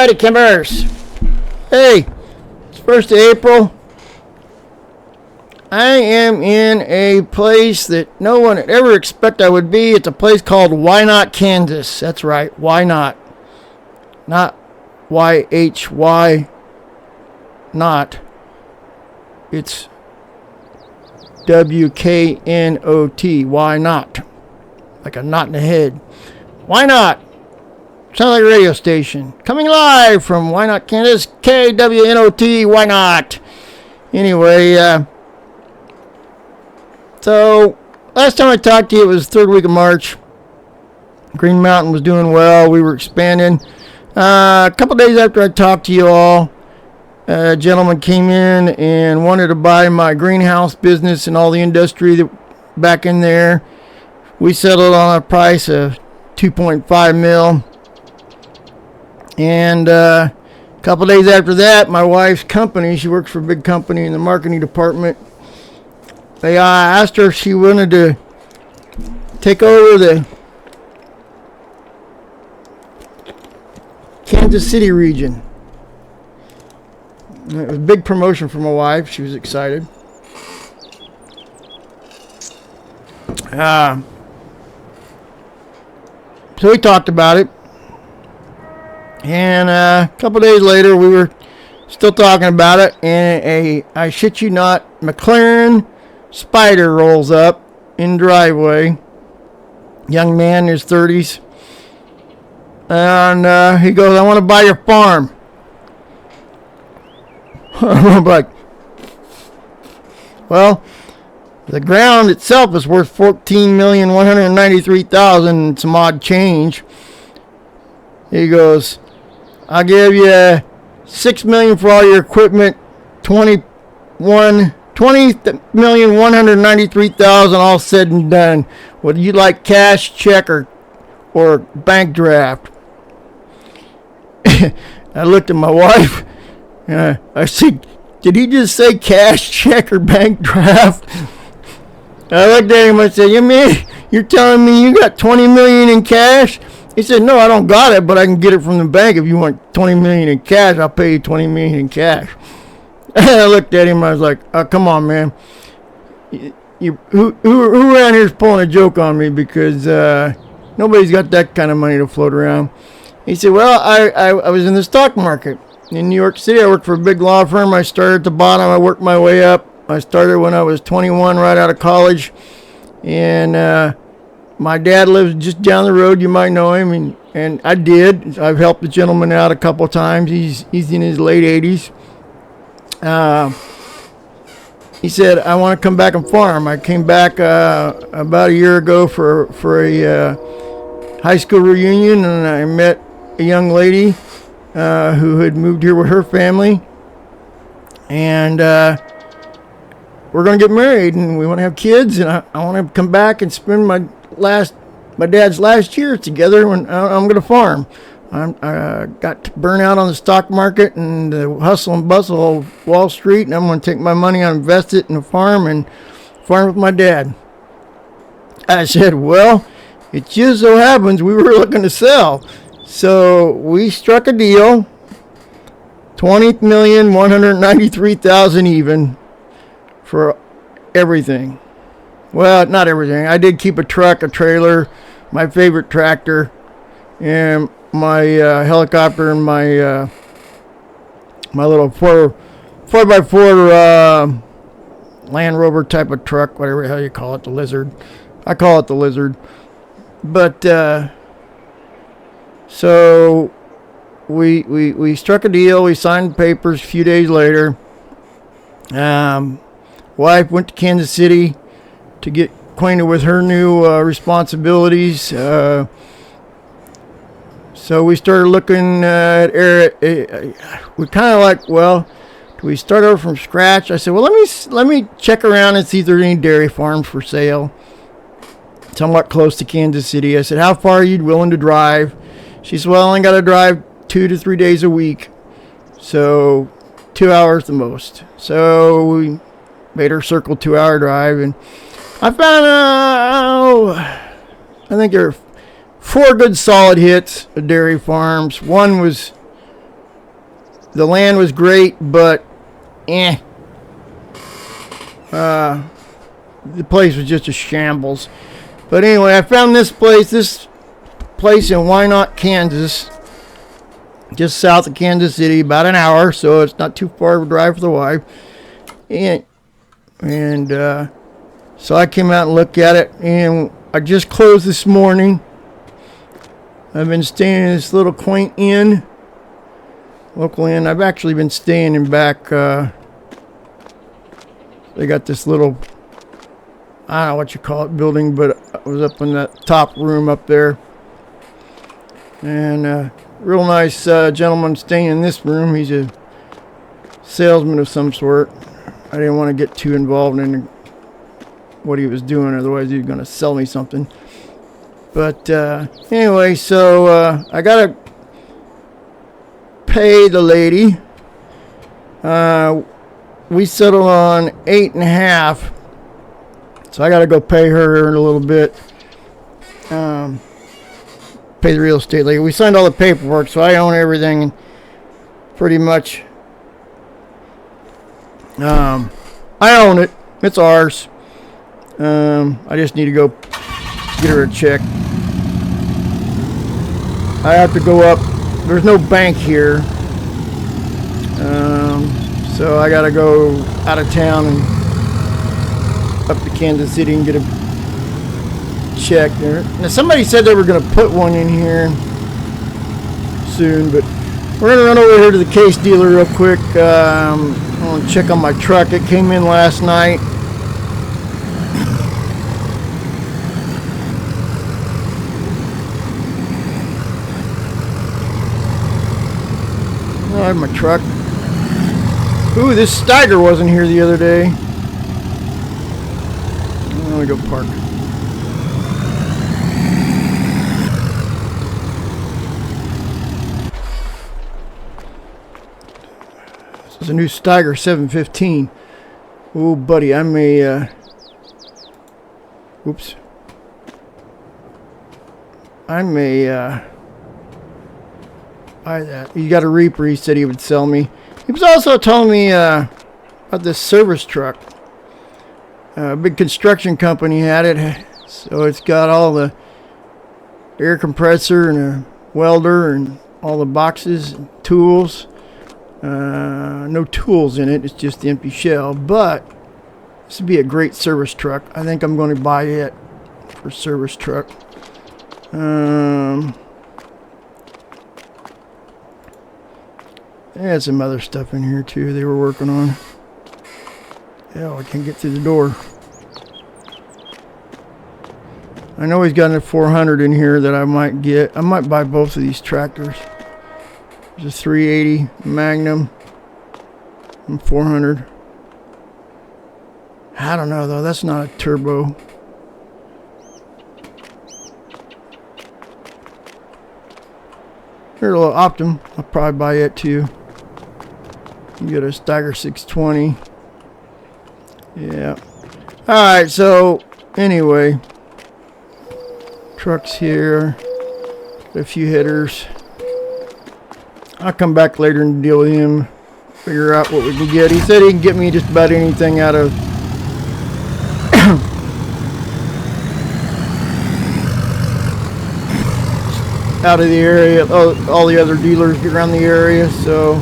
Howdy, Kimbers. Hey, it's 1st of April. I am in a place that no one would ever expect I would be. It's a place called Wyknot, Kansas. That's right, Wyknot. Not Y-H-Y, not. It's W-K-N-O-T, why not? Like a knot in the head. Why not? Sounds like a radio station. Coming live from Wyknot, Kansas, K-W-N-O-T, why not? Anyway, so last time I talked to you, it was the third week of March. Green Mountain was doing well. We were expanding. A couple days after I talked to you all, a gentleman came in and wanted to buy my greenhouse business and all the industry that back in there. We settled on a price of $2.5 million. And a couple days after that, my wife's company, she works for a big company in the marketing department, they asked her if she wanted to take over the Kansas City region. It was a big promotion for my wife. She was excited. So we talked about it. And a couple days later, we were still talking about it. And I shit you not, McLaren Spider rolls up in the driveway. Young man in his 30s. And he goes, I want to buy your farm. I'm like, well, the ground itself is worth $14,193,000 and some odd change. He goes, I'll give you $6 million for all your equipment, $20,193,000 all said and done. Would you like cash, check, or bank draft? I looked at my wife. I said, did he just say cash, check, or bank draft? I looked at him and I said, you mean you're telling me you got $20 million in cash? He said, no, I don't got it, but I can get it from the bank. If you want $20 million in cash, I'll pay you $20 million in cash. And I looked at him and I was like, oh, come on, man. Who around here is pulling a joke on me? Because nobody's got that kind of money to float around. He said, well, I was in the stock market in New York City. I worked for a big law firm. I started at the bottom. I worked my way up. I started when I was 21, right out of college. And my dad lives just down the road. You might know him. And I did. I've helped the gentleman out a couple times. He's in his late 80s. He said, I want to come back and farm. I came back about a year ago for a high school reunion, and I met a young lady who had moved here with her family. And we're going to get married, and we want to have kids, and I want to come back and spend my dad's last year together when I'm going to farm. I got burnt out on the stock market and the hustle and bustle of Wall Street, and I'm going to take my money and invest it in a farm and farm with my dad. I said, well, it just so happens we were looking to sell. So we struck a deal, $20,193,000 even for everything. Well, not everything. I did keep a truck, a trailer, my favorite tractor, and my helicopter, and my little 4x4 Land Rover type of truck, whatever the hell you call it, the Lizard. I call it the Lizard. But so we struck a deal. We signed papers a few days later. Wife went to Kansas City to get acquainted with her new responsibilities. So we started looking at we kind of like, well, do we start over from scratch? I said, well, let me check around and see if there's any dairy farms for sale somewhat close to Kansas City. I said, how far are you willing to drive? She said, well, I only got to drive 2 to 3 days a week, so 2 hours the most. So we made her circle 2-hour drive, and I found I think there are 4 good solid hits of dairy farms. One was the land was great, but the place was just a shambles. But anyway, I found this place in Wyknot, Kansas, just south of Kansas City, about an hour, so it's not too far of a drive for the wife. And so I came out and looked at it, and I just closed this morning. I've been staying in this little quaint inn, local inn. I've actually been staying in back, they got this little, I don't know what you call it, building, but I was up in that top room up there. And real nice gentleman staying in this room. He's a salesman of some sort. I didn't want to get too involved in what he was doing, otherwise he was going to sell me something. But anyway, so I got to pay the lady. We settled on 8.5, so I got to go pay her in a little bit. Pay the real estate lady. We signed all the paperwork, so I own everything pretty much. I own it. It's ours. I just need to go get her a check. I have to go up. There's no bank here. So I gotta go out of town and up to Kansas City and get a check there. Now somebody said they were gonna put one in here soon, but we're gonna run over here to the case dealer real quick. I'm gonna check on my truck. It came in last night. I have my truck. Ooh, this Steiger wasn't here the other day. Let me go park. This is a new Steiger 715. Oh, buddy, I may, oops. I may, buy that. He got a Reaper he said he would sell me. He was also telling me about this service truck. A big construction company had it, so it's got all the air compressor and a welder and all the boxes and tools. No tools in it, it's just the empty shell, but this would be a great service truck. I think I'm going to buy it for service truck. They had some other stuff in here too they were working on. Hell, I can't get through the door. I know he's got a 400 in here that I might get. I might buy both of these tractors. There's a 380 Magnum and 400. I don't know though, that's not a turbo. Here's a little Optum. I'll probably buy it too. You get a Steiger 620. Yeah. Alright, so anyway. Trucks here. A few hitters. I'll come back later and deal with him. Figure out what we can get. He said he can get me just about anything out of the area. All the other dealers around the area, so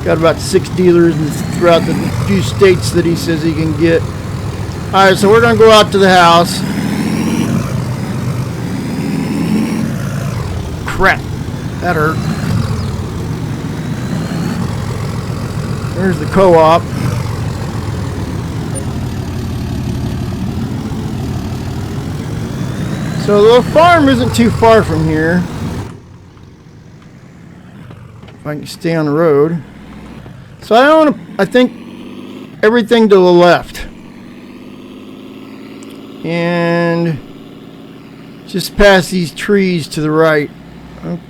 got about 6 dealers throughout the few states that he says he can get. Alright, so we're gonna go out to the house. Crap, that hurt. There's the co-op. So the farm isn't too far from here. If I can stay on the road. So I own, I think, everything to the left. And just past these trees to the right.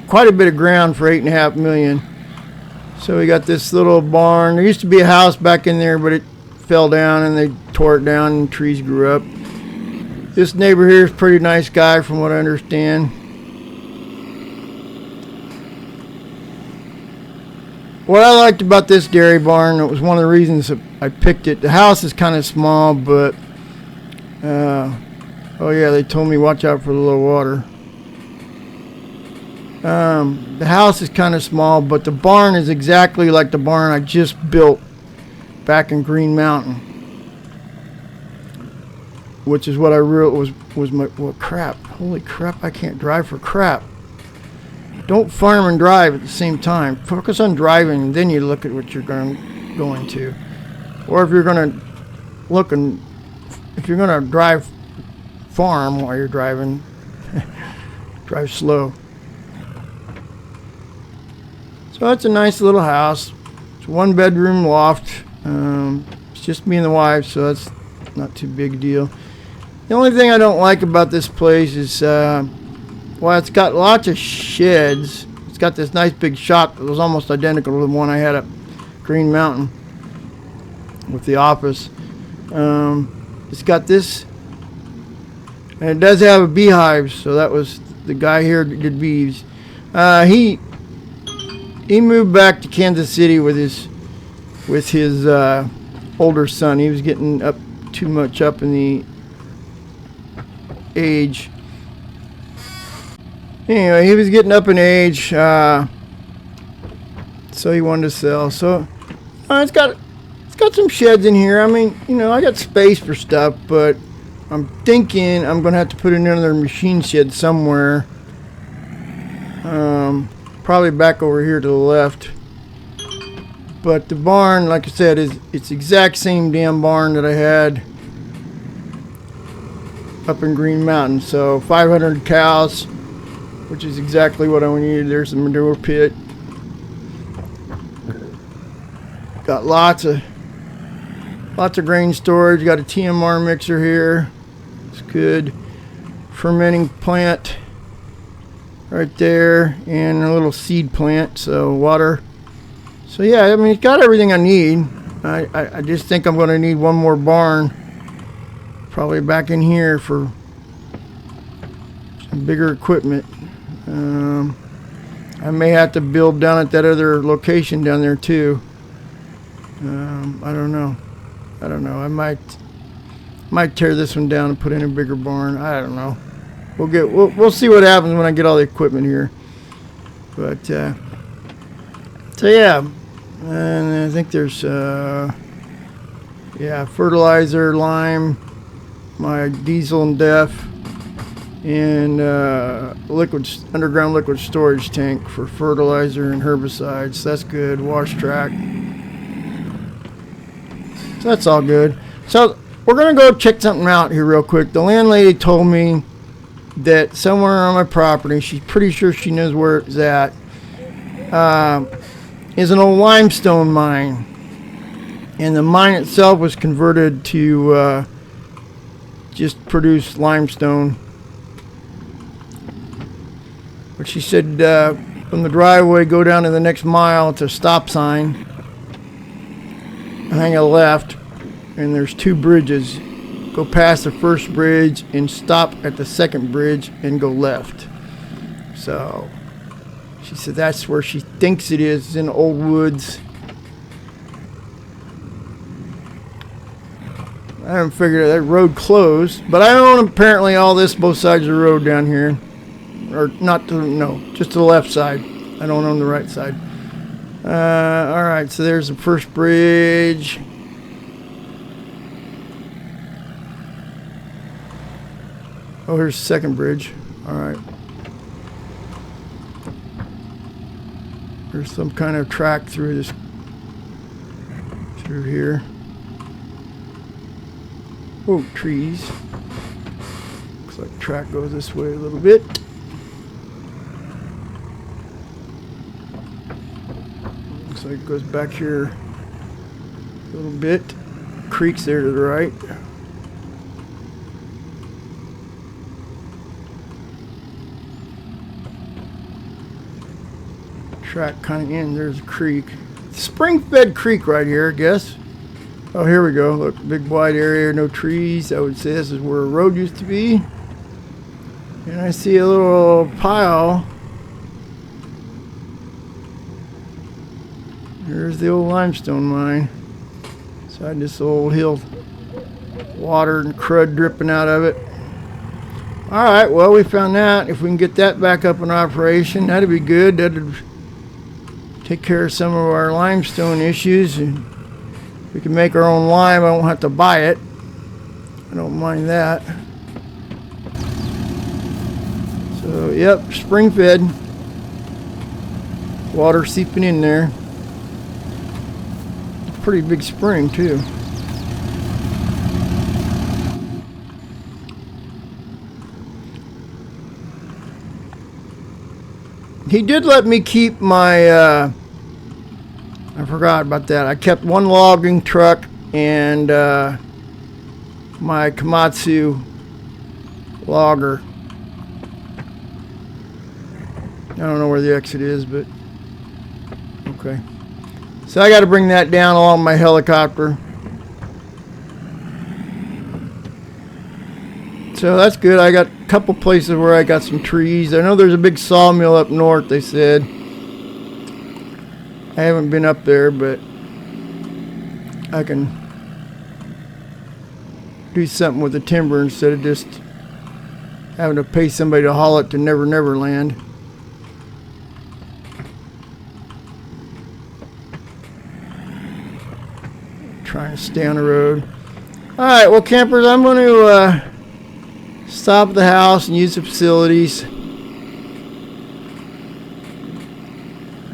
Quite a bit of ground for $8.5 million. So we got this little barn. There used to be a house back in there, but it fell down and they tore it down and trees grew up. This neighbor here is a pretty nice guy from what I understand. what I liked about this dairy barn, it was one of the reasons that I picked it. The house is kind of small, but oh yeah, they told me watch out for the low water. The house is kind of small, but the barn is exactly like the barn I just built back in Green Mountain, which is what I really was my, well, crap, holy crap, I can't drive for crap. Don't farm and drive at the same time. Focus on driving, then you look at what you're going to. Or if you're going to if you're going to drive farm while you're driving, drive slow. So it's a nice little house. It's a 1-bedroom loft. It's just me and the wife, so that's not too big a deal. The only thing I don't like about this place is, well, it's got lots of sheds. It's got this nice big shop that was almost identical to the one I had at Green Mountain with the office. It's got this, and it does have a beehive, so that was the guy here that did bees. He moved back to Kansas City with his older son. He was getting up too much up in the age. Anyway, he was getting up in age, so he wanted to sell. So it's got some sheds in here. I mean, I got space for stuff, but I'm thinking I'm gonna have to put another machine shed somewhere. Probably back over here to the left. But the barn, like I said, it's the exact same damn barn that I had up in Green Mountain. So 500 cows, which is exactly what I needed. There's the manure pit. Got lots of grain storage. Got a TMR mixer here. It's good. Fermenting plant right there, and a little seed plant, so water. So yeah, I mean, it's got everything I need. I just think I'm going to need one more barn, probably back in here for some bigger equipment. I may have to build down at that other location down there too. I don't know. I might tear this one down and put in a bigger barn. I don't know. We'll see what happens when I get all the equipment here. But so yeah, and I think there's fertilizer, lime, my diesel and DEF, and underground liquid storage tank for fertilizer and herbicides. That's good. Wash track. So that's all good. So we're gonna go check something out here real quick. The landlady told me that somewhere on my property, she's pretty sure she knows where it's at, is an old limestone mine, and the mine itself was converted to just produce limestone. But she said from the driveway, go down to the next mile to a stop sign, hang a left, and there's 2 bridges. Go past the first bridge and stop at the second bridge and go left. So she said that's where she thinks it is. It's in the old woods. I haven't figured out that road closed, but I own apparently all this, both sides of the road down here, or not to, no, just to the left side. I don't own the right side. All right, so there's the first bridge. Oh, here's the second bridge. All right. There's some kind of track through here. Oh, trees. Looks like the track goes this way a little bit. Looks like it goes back here a little bit. Creek's there to the right. Track kind of in. There's a creek. Spring-fed creek right here, I guess. Oh, here we go. Look, big wide area, no trees. I would say this is where a road used to be. And I see a little pile Here's the old limestone mine. Beside this old hill. Water and crud dripping out of it. Alright, well, we found that. If we can get that back up in operation, that'd be good. That'd take care of some of our limestone issues. And we can make our own lime. I won't have to buy it. I don't mind that. So, yep, spring fed. Water seeping in there. Pretty big spring, too. He did let me keep my, I forgot about that. I kept one logging truck and my Komatsu logger. I don't know where the exit is, but okay. So I got to bring that down along my helicopter. So that's good. I got a couple places where I got some trees. I know there's a big sawmill up north, they said. I haven't been up there, but I can do something with the timber instead of just having to pay somebody to haul it to Never Never Land. Trying to stay on the road. Alright, well, campers, I'm going to stop at the house and use the facilities.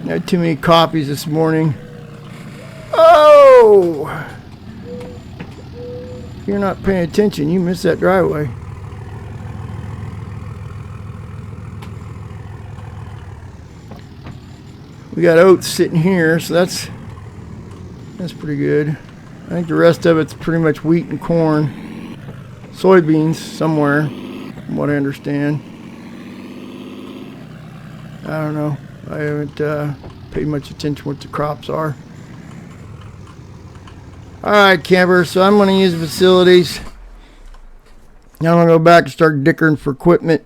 I had too many copies this morning. Oh! If you're not paying attention, you missed that driveway. We got oats sitting here, so that's pretty good. I think the rest of it's pretty much wheat and corn. Soybeans somewhere, from what I understand. I don't know. I haven't paid much attention to what the crops are. Alright, campers, so I'm going to use the facilities. Now I'm going to go back and start dickering for equipment.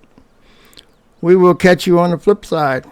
We will catch you on the flip side.